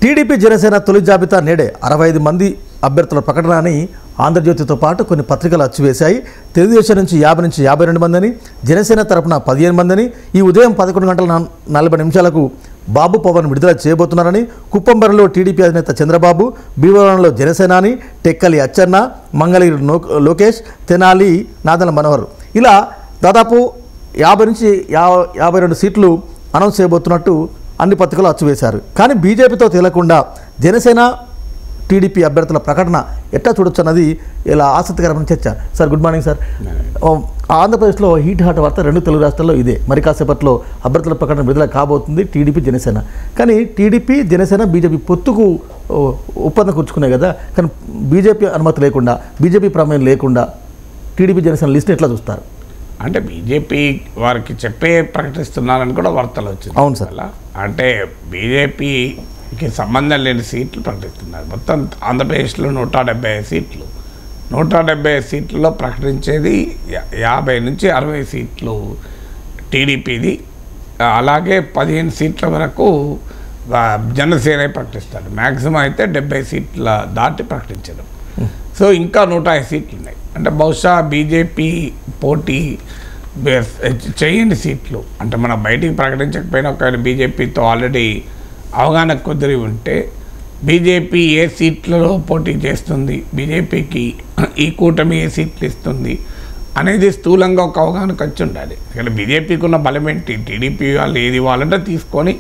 TDP Janasena తొలి జాబితా నేడే 65 మంది అభ్యర్థుల ప్రకటన అని ఆంధ్రజ్యోతితో పాటు కొన్ని పత్రికలు అచ్చువేశాయి. తెలుగుదేశం నుంచి 50 నుంచి 52 మందిని, జనసేన తరపున 15 మందిని ఈ ఉదయం 11 గంటల 40 నిమిషాలకు బాబు పవన్ విడుదల చేయబోతున్నారని, కుప్పంబరిలో టీడీపీ అధినేత చంద్రబాబు, భీమవరంలో జనసేనాని టెక్కలి అచ్చెన్న, మంగళగిరి లోకేష్, తెనాలి నాదెండ్ల మనోహర్ ఇలా దాదాపు 50 నుంచి 52 సీట్లు అనౌన్స్ చేయబోతున్నట్టు అన్ని పత్రికలు అచ్చువేశారు. కానీ బీజేపీతో తేలకుండా జనసేన టీడీపీ అభ్యర్థుల ప్రకటన ఎట్లా చూడొచ్చు అన్నది ఇలా ఆసక్తికరమైన చర్చ. Sir good morning sir. ఆంధ్రప్రదేశ్లో హీట్ హాట్ వార్త 2 తెలుగు రాష్ట్రాల్లో ఇదే. మరి కాసేపట్లో అభ్యర్థుల ప్రకటన విడుదల కాబోతుంది టీడీపీ జనసేన. కానీ టీడీపీ జనసేన బీజేపీ పొత్తుకు ఒప్పందం కూర్చుకున్నాయి కదా. కానీ బీజేపీ అనుమతి లేకుండా, బీజేపీ ప్రమేయం లేకుండా టీడీపీ జనసేన లిస్ట్ని ఎట్లా చూస్తారు? అంటే బీజేపీ వారికి చెప్పే ప్రకటిస్తున్నారని కూడా వార్తలు వచ్చింది. అవును సార్. అంటే బీజేపీకి సంబంధం లేని సీట్లు ప్రకటిస్తున్నారు. మొత్తం ఆంధ్రప్రదేశ్లో 175 సీట్లు. 175 సీట్లలో ప్రకటించేది 50 నుంచి 60 సీట్లు టీడీపీది, అలాగే 15 సీట్ల వరకు జనసేన ప్రకటిస్తారు. మ్యాక్సిమం అయితే 70 సీట్ల దాటి ప్రకటించడం. సో ఇంకా 105 సీట్లు ఉన్నాయి. అంటే బహుశా బీజేపీ పోటీ చేయని సీట్లు, అంటే మనం బయటికి ప్రకటించకపోయినా ఒక బీజేపీతో ఆల్రెడీ అవగాహన కుదిరి ఉంటే బీజేపీ ఏ సీట్లలో పోటీ చేస్తుంది, బీజేపీకి ఈ కూటమి ఏ సీట్లు ఇస్తుంది అనేది స్థూలంగా ఒక అవగాహనకు వచ్చి ఉండాలి. ఇక్కడ బీజేపీకి ఉన్న బలం ఏంటి? టీడీపీ వాళ్ళు ఏది ఇవ్వాలంటే తీసుకొని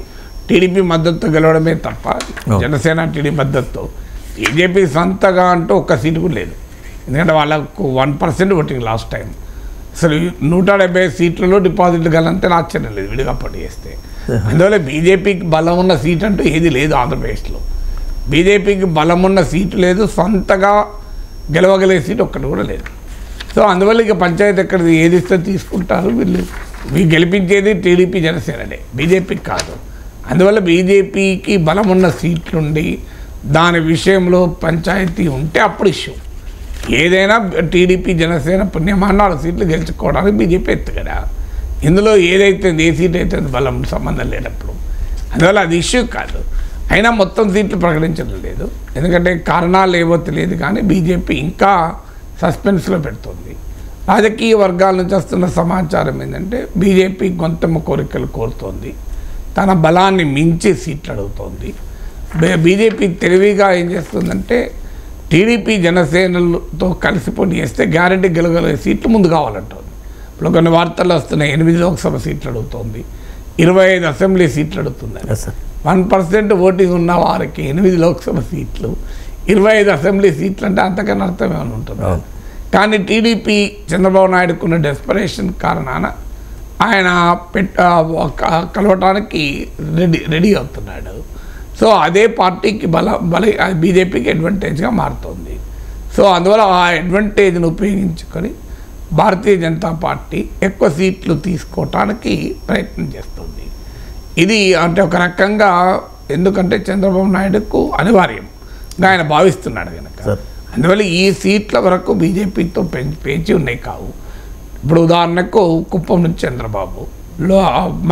టీడీపీ మద్దతు గెలవడమే తప్ప జనసేన టీడీపీ మద్దతు బీజేపీ సొంతగా అంటూ ఒక్క సీటు కూడా లేదు. ఎందుకంటే వాళ్ళకు 1% ఓటింగ్ లాస్ట్ టైం. అసలు 170 సీట్లలో డిపాజిట్లు గలంటే ఆశ్చర్యం లేదు విడిగా పోటీ చేస్తే. అందువల్ల బీజేపీకి బలం ఉన్న సీట్ అంటూ ఏది లేదు ఆంధ్రప్రదేశ్లో. బీజేపీకి బలం ఉన్న సీటు లేదు, సొంతగా గెలవగలిగే సీటు ఒక్కటి కూడా లేదు. సో అందువల్ల ఇక పంచాయతీ ఎక్కడ ఏది ఇస్తే తీసుకుంటారు వీళ్ళు గెలిపించేది టీడీపీ జనసేననే, బీజేపీకి కాదు. అందువల్ల బీజేపీకి బలం ఉన్న సీట్లుండి దాని విషయంలో పంచాయతీ ఉంటే అప్పుడు ఇష్యూ. ఏదైనా టీడీపీ జనసేన పుణ్యమానాలు సీట్లు గెలుచుకోవడానికి బీజేపీ ఎత్తుగడా. ఇందులో ఏదైతే ఏ సీట్ అయితే బలం సంబంధం లేనప్పుడు, అందువల్ల అది ఇష్యూ కాదు. అయినా మొత్తం సీట్లు ప్రకటించడం లేదు, ఎందుకంటే కారణాలు ఏవో తెలియదు. కానీ బీజేపీ ఇంకా సస్పెన్స్లో పెడుతుంది. రాజకీయ వర్గాల నుంచి వస్తున్న సమాచారం ఏంటంటే బీజేపీ గొంతెమ్మ కోరికలు కోరుతోంది, తన బలాన్ని మించి సీట్లు అడుగుతోంది. బీజేపీ తెలివిగా ఏం చేస్తుందంటే టీడీపీ జనసేనలతో కలిసి పోటీ చేస్తే గ్యారెంటీ గెలగలిగే సీట్లు ముందు కావాలంటుంది. ఇప్పుడు కొన్ని వార్తలు వస్తున్నాయి, 8 లోక్సభ సీట్లు అడుగుతోంది, 25 అసెంబ్లీ సీట్లు అడుగుతుంది. 1% ఓటింగ్ ఉన్న వారికి 8 లోక్సభ సీట్లు, 25 అసెంబ్లీ సీట్లు అంటే అంతకన్నా అర్థం ఏమైనా ఉంటుంది. కానీ టీడీపీ చంద్రబాబు నాయుడుకున్న డెస్పరేషన్ కారణాన ఆయన కలవటానికి రెడీ అవుతున్నాడు. సో అదే పార్టీకి బీజేపీకి అడ్వాంటేజ్గా మారుతుంది. సో అందువల్ల ఆ అడ్వాంటేజ్ను ఉపయోగించుకొని భారతీయ జనతా పార్టీ ఎక్కువ సీట్లు తీసుకోవటానికి ప్రయత్నం చేస్తుంది. ఇది అంటే ఒక రకంగా, ఎందుకంటే చంద్రబాబు నాయుడుకు అనివార్యంగా ఆయన భావిస్తున్నాడు కనుక. అందువల్ల ఈ సీట్ల వరకు బీజేపీతో పెంచి ఉన్నాయి కావు. ఇప్పుడు ఉదాహరణకు కుప్పం నుంచి చంద్రబాబు,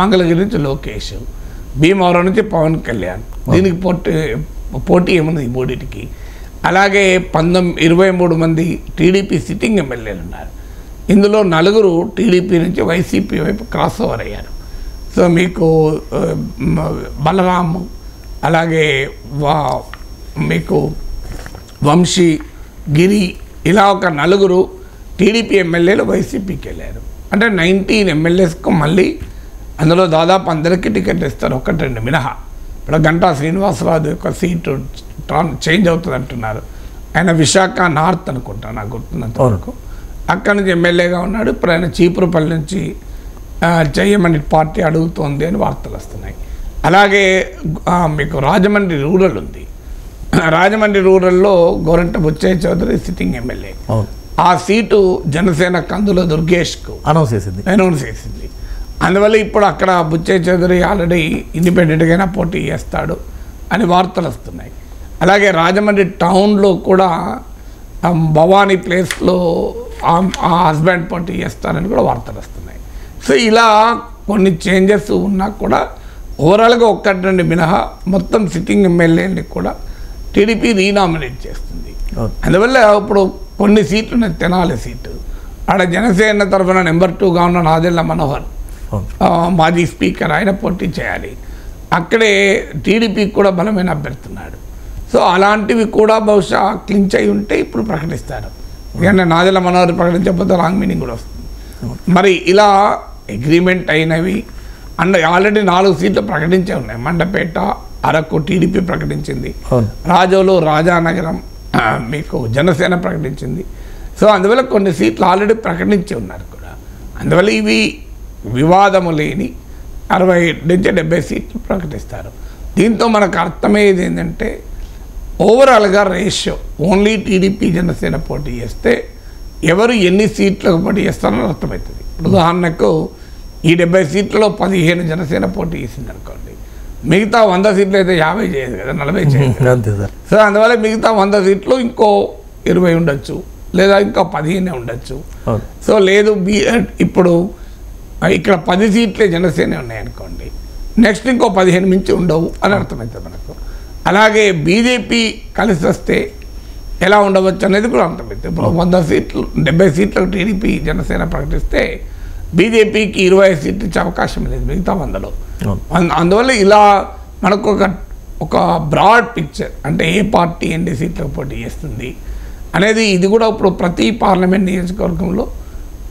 మంగళగిరి నుంచి లోకేష్, భీమవరం నుంచి పవన్ కళ్యాణ్, దీనికి పోటీ ఏముంది ఈ మూడింటికి. అలాగే 23 మంది టీడీపీ సిట్టింగ్ ఎమ్మెల్యేలు ఉన్నారు. ఇందులో 4 టీడీపీ నుంచి వైసీపీ వైపు క్రాస్ ఓవర్ అయ్యారు. సో మీకు బలరాము, అలాగే మీకు వంశీ, గిరి, ఇలా ఒక 4 టీడీపీ ఎమ్మెల్యేలు వైసీపీకి వెళ్ళారు. అంటే 19 ఎమ్మెల్యేస్కు మళ్ళీ అందులో దాదాపు అందరికీ టికెట్ ఇస్తారు, 1-2 మినహా. ఇప్పుడు గంటా శ్రీనివాసరావు యొక్క సీటు చేంజ్ అవుతుంది అంటున్నారు. ఆయన విశాఖ నార్త్ అనుకుంటా నాకు గుర్తున్నంత వరకు అక్కడి నుంచి ఎమ్మెల్యేగా ఉన్నాడు. ఇప్పుడు ఆయన చీపురుపల్లి నుంచి చేయమని పార్టీ అడుగుతోంది అని వార్తలు వస్తున్నాయి. అలాగే మీకు రాజమండ్రి రూరల్ ఉంది. రాజమండ్రి రూరల్లో గోరంట బుచ్చయ్య చౌదరి సిట్టింగ్ ఎమ్మెల్యే. ఆ సీటు జనసేన కందుల దుర్గేష్కు అనౌన్స్ చేసింది. అందువల్ల ఇప్పుడు అక్కడ బుచ్చయ్య చౌదరి ఆల్రెడీ ఇండిపెండెంట్గానే పోటీ చేస్తాడు అని వార్తలు వస్తున్నాయి. అలాగే రాజమండ్రి టౌన్లో కూడా భవానీ ప్లేస్లో ఆ హస్బెండ్ పోటీ చేస్తారని కూడా వార్తలు వస్తున్నాయి. సో ఇలా కొన్ని చేంజెస్ ఉన్నా కూడా ఓవరాల్గా ఒక్కటి రెండు మినహా మొత్తం సిట్టింగ్ ఎమ్మెల్యేని కూడా టీడీపీ రీనామినేట్ చేస్తుంది. అందువల్ల ఇప్పుడు కొన్ని సీట్లు ఉన్నాయి. తెనాలి సీటు ఆడ జనసేన తరఫున నెంబర్ 2గా ఉన్న నాదెళ్ల మనోహర్ మాజీ స్పీకర్, ఆయన పోటీ చేయాలి. అక్కడే టీడీపీకి కూడా బలమైన అభ్యర్థున్నాడు. సో అలాంటివి కూడా బహుశా క్లించ్ అయి ఉంటే ఇప్పుడు ప్రకటిస్తారు. ఎందుకంటే నాదెళ్ల మనోహర్ ప్రకటించకపోతే రాంగ్ మీనింగ్ కూడా వస్తుంది. మరి ఇలా అగ్రిమెంట్ అయినవి అండ్ ఆల్రెడీ 4 సీట్లు ప్రకటించే ఉన్నాయి. మండపేట, అరకు టీడీపీ ప్రకటించింది, రాజోలు, రాజానగరం మీకు జనసేన ప్రకటించింది. సో అందువల్ల కొన్ని సీట్లు ఆల్రెడీ ప్రకటించి ఉన్నారు కూడా. అందువల్ల ఇవి వివాదము లేని 60 నుంచి 70 సీట్లు ప్రకటిస్తారు. దీంతో మనకు అర్థమయ్యేది ఏంటంటే ఓవరాల్గా రేషియో ఓన్లీ టీడీపీ జనసేన పోటీ చేస్తే ఎవరు ఎన్ని సీట్లకు పోటీ చేస్తారో అర్థమవుతుంది. ఉదాహరణకు ఈ 70 సీట్లలో 15 జనసేన పోటీ చేసింది అనుకోండి, మిగతా 100 సీట్లు అయితే 50 చేయదు కదా, 40 చేయదు. సో అందువల్ల మిగతా 100 సీట్లు ఇంకో 20 ఉండొచ్చు, లేదా ఇంకా 15 ఉండొచ్చు. సో లేదు ఇప్పుడు ఇక్కడ 10 సీట్లే జనసేన ఉన్నాయనుకోండి, నెక్స్ట్ ఇంకో 15 మించి ఉండవు అని అర్థమవుతుంది మనకు. అలాగే బీజేపీ కలిసి వస్తే ఎలా ఉండవచ్చు అనేది కూడా అర్థమవుతుంది. ఇప్పుడు 100 సీట్లు 70 సీట్లకు టీడీపీ జనసేన ప్రకటిస్తే బీజేపీకి 25 సీట్లు ఇచ్చే అవకాశం లేదు మిగతా 100లో. అందువల్ల ఇలా మనకు ఒక బ్రాడ్ పిక్చర్, అంటే ఏ పార్టీ ఎన్ని సీట్లకు పోటీ చేస్తుంది అనేది ఇది కూడా ఇప్పుడు ప్రతి పార్లమెంట్ నియోజకవర్గంలో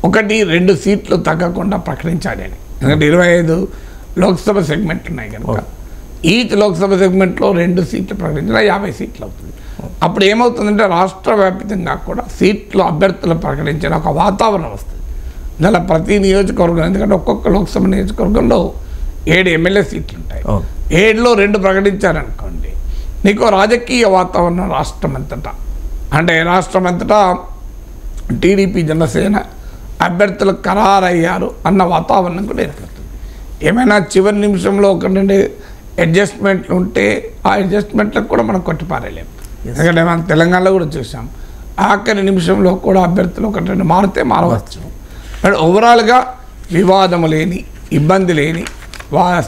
1-2 సీట్లు తగ్గకుండా ప్రకటించాలి అని. ఎందుకంటే 25 లోక్సభ సెగ్మెంట్లు ఉన్నాయి కనుక ఈచ్ లోక్సభ సెగ్మెంట్లో 2 సీట్లు ప్రకటించిన 50 సీట్లు అవుతుంది. అప్పుడు ఏమవుతుందంటే రాష్ట్ర వ్యాప్తంగా కూడా సీట్లు అభ్యర్థులు ప్రకటించిన ఒక వాతావరణం వస్తుంది. ఇలా ప్రతి నియోజకవర్గం, ఎందుకంటే ఒక్కొక్క లోక్సభ నియోజకవర్గంలో 7 ఎమ్మెల్యే సీట్లు ఉంటాయి. 7లో 2 ప్రకటించారనుకోండి, నీకు రాజకీయ వాతావరణం రాష్ట్రమంతటా, అంటే రాష్ట్రమంతటా టీడీపీ జనసేన అభ్యర్థులు ఖరారయ్యారు అన్న వాతావరణం కూడా ఏర్పడుతుంది. ఏమైనా చివరి నిమిషంలో 1-2 అడ్జస్ట్మెంట్లు ఉంటే ఆ అడ్జస్ట్మెంట్లకు కూడా మనం కొట్టిపారేలేము. ఎందుకంటే మనం తెలంగాణలో కూడా చూసాం, ఆఖరి నిమిషంలో కూడా అభ్యర్థులు 1-2 మారితే మారవచ్చు. బట్ ఓవరాల్గా వివాదము లేని, ఇబ్బంది లేని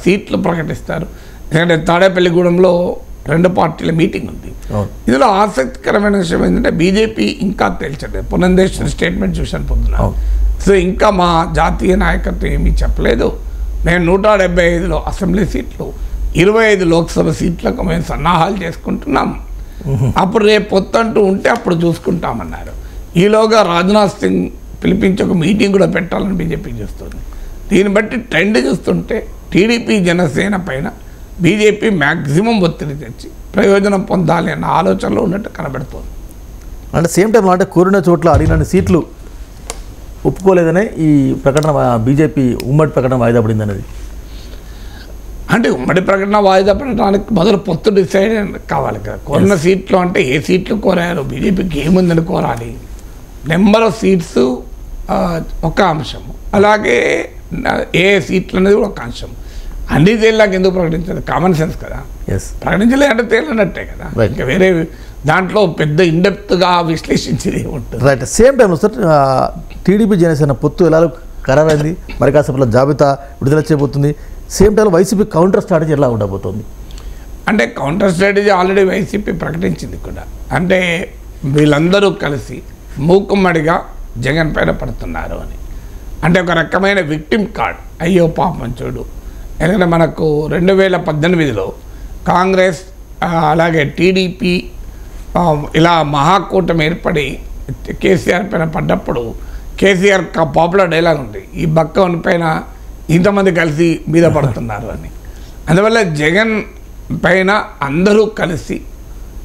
సీట్లు ప్రకటిస్తారు. ఎందుకంటే తాడేపల్లిగూడెంలో 2 పార్టీల మీటింగ్ ఉంది. ఇందులో ఆసక్తికరమైన విషయం ఏంటంటే బీజేపీ ఇంకా తేల్చలేదు. పురంధేశ్వరి స్టేట్మెంట్ చూశాను పొద్దున. సో ఇంకా మా జాతీయ నాయకత్వం ఏమీ చెప్పలేదు, మేము 175లో అసెంబ్లీ సీట్లు, 25 లోక్సభ సీట్లకు మేము సన్నాహాలు చేసుకుంటున్నాం, అప్పుడు రేపు పొత్తంటూ ఉంటే అప్పుడు చూసుకుంటామన్నారు. ఈలోగా రాజ్నాథ్ సింగ్ పిలిపించి ఒక మీటింగ్ కూడా పెట్టాలని బీజేపీ చూస్తుంది. దీన్ని బట్టి ట్రెండ్ చూస్తుంటే టీడీపీ జనసేన పైన బీజేపీ మ్యాక్సిమం ఒత్తిడి తెచ్చి ప్రయోజనం పొందాలి అన్న ఆలోచనలో ఉన్నట్టు కనబడుతుంది. అంటే సేమ్ టైంలో అంటే కోరిన చోట్ల అడిగిన సీట్లు ఒప్పుకోలేదనే ఈ ప్రకటన బీజేపీ ఉమ్మడి ప్రకటన వాయిదా పడింది అనేది. అంటే ఉమ్మడి ప్రకటన వాయిదా పడటానికి మొదలు పొత్తు డిసైడ్ కావాలి కదా. కోరిన సీట్లు అంటే ఏ సీట్లు కోరారు, బీజేపీకి ఏముందని కోరాలి, నెంబర్ ఆఫ్ సీట్స్ ఒక అంశము, అలాగే ఏ సీట్లు అనేది కూడా ఒక అంశం. అన్ని తేలినాక ఎందుకు ప్రకటించారు? కామన్ సెన్స్ కదా. ప్రకటించలే అంటే తేలినట్టే కదా, ఇంకా వేరే దాంట్లో పెద్ద ఇన్డెప్త్గా విశ్లేషించేది ఉంటుంది. రైట్. సేమ్ టైంలో సార్ టీడీపీ జనసేన పొత్తు ఎలా ఖరారైంది, మరి కాసేపట్లో జాబితా విడుదల చేయబోతుంది. సేమ్ టైంలో వైసీపీ కౌంటర్ స్ట్రాటజీ ఎలా ఉండబోతుంది? అంటే కౌంటర్ స్ట్రాటజీ ఆల్రెడీ వైసీపీ ప్రకటించింది కూడా. అంటే వీళ్ళందరూ కలిసి మూకుమ్మడిగా జగన్ పైన పడుతున్నారు అని. అంటే ఒక రకమైన విక్టిమ్ కార్డ్, అయ్యో పాపం చూడు. ఎందుకంటే మనకు 2018లో కాంగ్రెస్ అలాగే టీడీపీ ఇలా మహాకూటమి ఏర్పడి కేసీఆర్ పైన పడ్డప్పుడు కేసీఆర్ పాపులర్ డైలాగ్ ఉంది, ఈ బక్క పైన ఇంతమంది కలిసి మీద పడుతున్నారు అని. అందువల్ల జగన్ పైన అందరూ కలిసి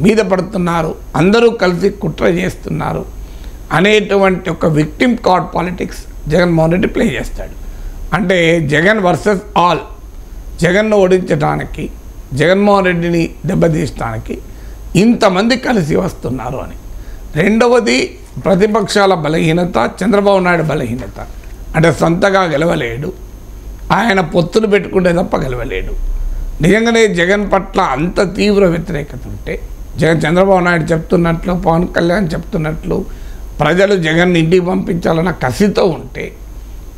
మీద పడుతున్నారు, అందరూ కలిసి కుట్ర చేస్తున్నారు అనేటువంటి ఒక victim card politics Jaganmohan Reddy play చేస్తాడు. అంటే జగన్ వర్సెస్ ఆల్, జగన్ను ఓడించడానికి, జగన్మోహన్ రెడ్డిని దెబ్బతీయడానికి ఇంతమంది కలిసి వస్తున్నారు అని. రెండవది ప్రతిపక్షాల బలహీనత, చంద్రబాబు నాయుడు బలహీనత. అంటే సొంతగా గెలవలేడు, ఆయన పొత్తులు పెట్టుకుంటే తప్ప గెలవలేడు. నిజంగానే జగన్ పట్ల అంత తీవ్ర వ్యతిరేకత ఉంటే, చంద్రబాబు నాయుడు చెప్తున్నట్లు, పవన్ కళ్యాణ్ చెప్తున్నట్లు ప్రజలు జగన్ ఇంటికి పంపించాలన్న కసితో ఉంటే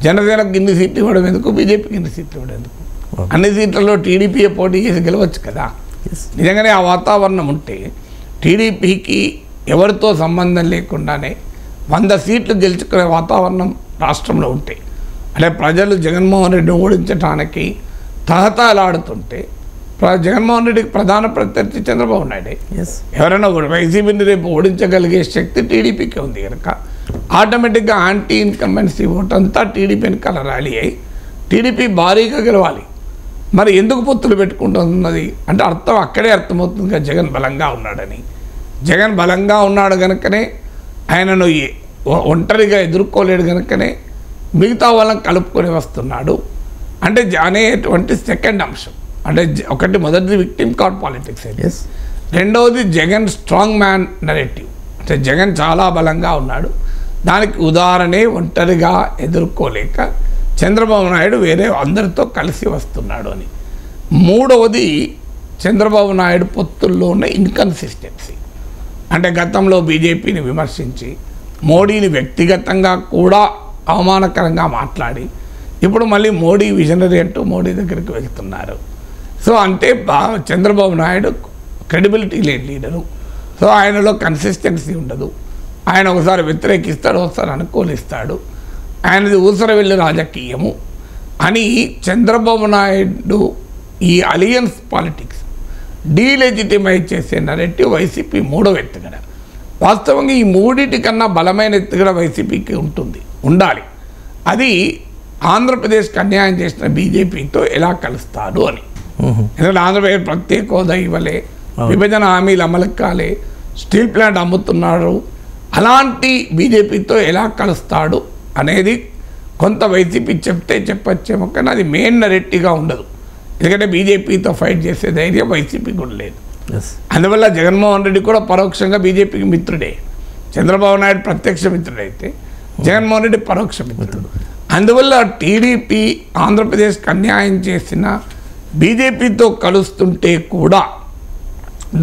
జనసేనకు ఇన్ని సీట్లు ఇవ్వడం ఎందుకు, బీజేపీకి ఇన్ని సీట్లు ఇవ్వడం ఎందుకు? అన్ని సీట్లలో టీడీపీ పోటీ చేసి గెలవచ్చు కదా. నిజంగానే ఆ వాతావరణం ఉంటే టీడీపీకి ఎవరితో సంబంధం లేకుండానే 100 సీట్లు గెలుచుకునే వాతావరణం రాష్ట్రంలో ఉంటే, అంటే ప్రజలు జగన్మోహన్ రెడ్డిని ఓడించడానికి తహతలాడుతుంటే జగన్మోహన్ రెడ్డికి ప్రధాన ప్రత్యర్థి చంద్రబాబు నాయుడే. ఎవరైనా వైసీపీని రేపు ఓడించగలిగే శక్తి టీడీపీకి ఉంది కనుక ఆటోమేటిక్గా యాంటీ ఇన్కంబెన్సీ ఓట్ అంతా టీడీపీ వెనకాల ర్యాలీ అయ్యి టీడీపీ భారీగా గెలవాలి. మరి ఎందుకు పొత్తులు పెట్టుకుంటున్నది అంటే అర్థం అక్కడే అర్థమవుతుందిగా జగన్ బలంగా ఉన్నాడని. జగన్ బలంగా ఉన్నాడు కనుకనే ఆయనను ఒంటరిగా ఎదుర్కోలేడు కనుకనే మిగతా వాళ్ళని కలుపుకొని వస్తున్నాడు అంటే అనేటువంటి సెకండ్ అంశం. అంటే ఒకటి మొదటిది విక్టిమ్ కార్డ్ పాలిటిక్స్ అయితే, రెండవది జగన్ స్ట్రాంగ్ మ్యాన్ నెరేటివ్. అంటే జగన్ చాలా బలంగా ఉన్నాడు, దానికి ఉదాహరణే ఒంటరిగా ఎదుర్కోలేక చంద్రబాబు నాయుడు వేరే అందరితో కలిసి వస్తున్నాడు అని. మూడవది చంద్రబాబు నాయుడు పొత్తుల్లో ఉన్న ఇన్కన్సిస్టెన్సీ. అంటే గతంలో బీజేపీని విమర్శించి మోడీని వ్యక్తిగతంగా కూడా అవమానకరంగా మాట్లాడి ఇప్పుడు మళ్ళీ మోడీ విజనరీ అంటూ మోడీ దగ్గరికి వెళ్తున్నారు. సో అంటే చంద్రబాబు నాయుడు క్రెడిబిలిటీ లేని లీడరు. సో ఆయనలో కన్సిస్టెన్సీ ఉండదు. ఆయన ఒకసారి వ్యతిరేకిస్తాడు, ఒకసారి అనుకూలిస్తాడు. ఆయనది ఊసర వెళ్ళి రాజకీయము అని చంద్రబాబు నాయుడు ఈ అలియన్స్ పాలిటిక్స్ డీలెజిటిమైజ్ చేసే నరేటివ్ వైసీపీ మూడవ ఎత్తుగడ. వాస్తవంగా ఈ మూడింటి కన్నా బలమైన ఎత్తుగడ వైసీపీకి ఉండాలి. అది ఆంధ్రప్రదేశ్కి అన్యాయం చేసిన బీజేపీతో ఎలా కలుస్తాడు అని. ఎందుకంటే ఆంధ్రప్రదేశ్ ప్రత్యేక హోదా ఇవ్వలే, విభజన హామీలు అమలు కాలే, స్టీల్ ప్లాంట్ అమ్ముతున్నారు, అలాంటి బీజేపీతో ఎలా కలుస్తాడు అనేది కొంత వైసీపీ చెప్తే చెప్పచ్చేమో, కానీ అది మెయిన్ నరేటివ్గా ఉండదు. ఎందుకంటే బీజేపీతో ఫైట్ చేసే ధైర్యం వైసీపీ కూడా లేదు. అందువల్ల జగన్మోహన్ రెడ్డి కూడా పరోక్షంగా బీజేపీకి మిత్రుడే. చంద్రబాబు నాయుడు ప్రత్యక్ష మిత్రుడైతే జగన్మోహన్ రెడ్డి పరోక్ష మిత్రుడు. అందువల్ల టీడీపీ ఆంధ్రప్రదేశ్కి అన్యాయం చేసిన బీజేపీతో కలుస్తుంటే కూడా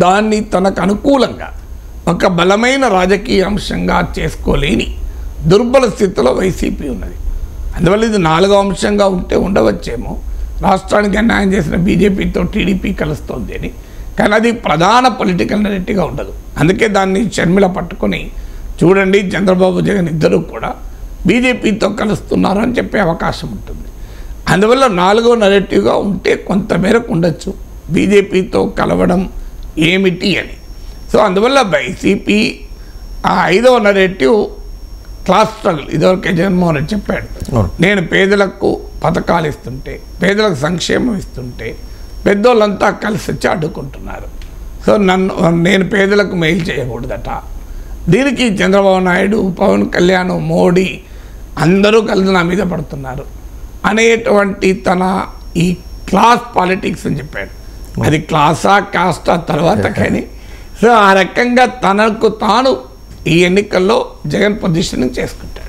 దాన్ని తనకు అనుకూలంగా ఒక బలమైన రాజకీయ అంశంగా చేసుకోలేని దుర్బల స్థితిలో వైసీపీ ఉన్నది. అందువల్ల ఇది 4వ అంశంగా ఉంటే ఉండవచ్చేమో, రాష్ట్రానికి అన్యాయం చేసిన బీజేపీతో టీడీపీ కలుస్తోంది అని. కానీ అది ప్రధాన పొలిటికల్ నెరేటివ్గా ఉండదు. అందుకే దాన్ని షర్మిల పట్టుకొని చూడండి చంద్రబాబు జగన్ ఇద్దరు కూడా బీజేపీతో కలుస్తున్నారు అని చెప్పే అవకాశం ఉంటుంది. అందువల్ల 4వ నెరేటివ్గా ఉంటే కొంతమేరకు ఉండొచ్చు బీజేపీతో కలవడం ఏమిటి అని. సో అందువల్ల వైసీపీ ఆ 5వ నెరేటివ్ క్లాస్ స్ట్రగుల్. ఇదివరకే జగన్మోహన్ రెడ్డి చెప్పాడు, నేను పేదలకు పథకాలు ఇస్తుంటే, పేదలకు సంక్షేమం ఇస్తుంటే పెద్దోళ్ళంతా కలిసి వచ్చి అడ్డుకుంటున్నారు. సో నేను పేదలకు మెయిల్ చేయకూడదట. దీనికి చంద్రబాబు నాయుడు, పవన్ కళ్యాణ్, మోడీ అందరూ కలిసి నా మీద పడుతున్నారు అనేటువంటి తన ఈ క్లాస్ పాలిటిక్స్ అని చెప్పాడు. అది క్లాసా కాస్టా తర్వాత కానీ. సో ఆ రకంగా తనకు తాను ఈ ఎన్నికల్లో జగన్ పొజిషనింగ్ చేసుకుంటాడు.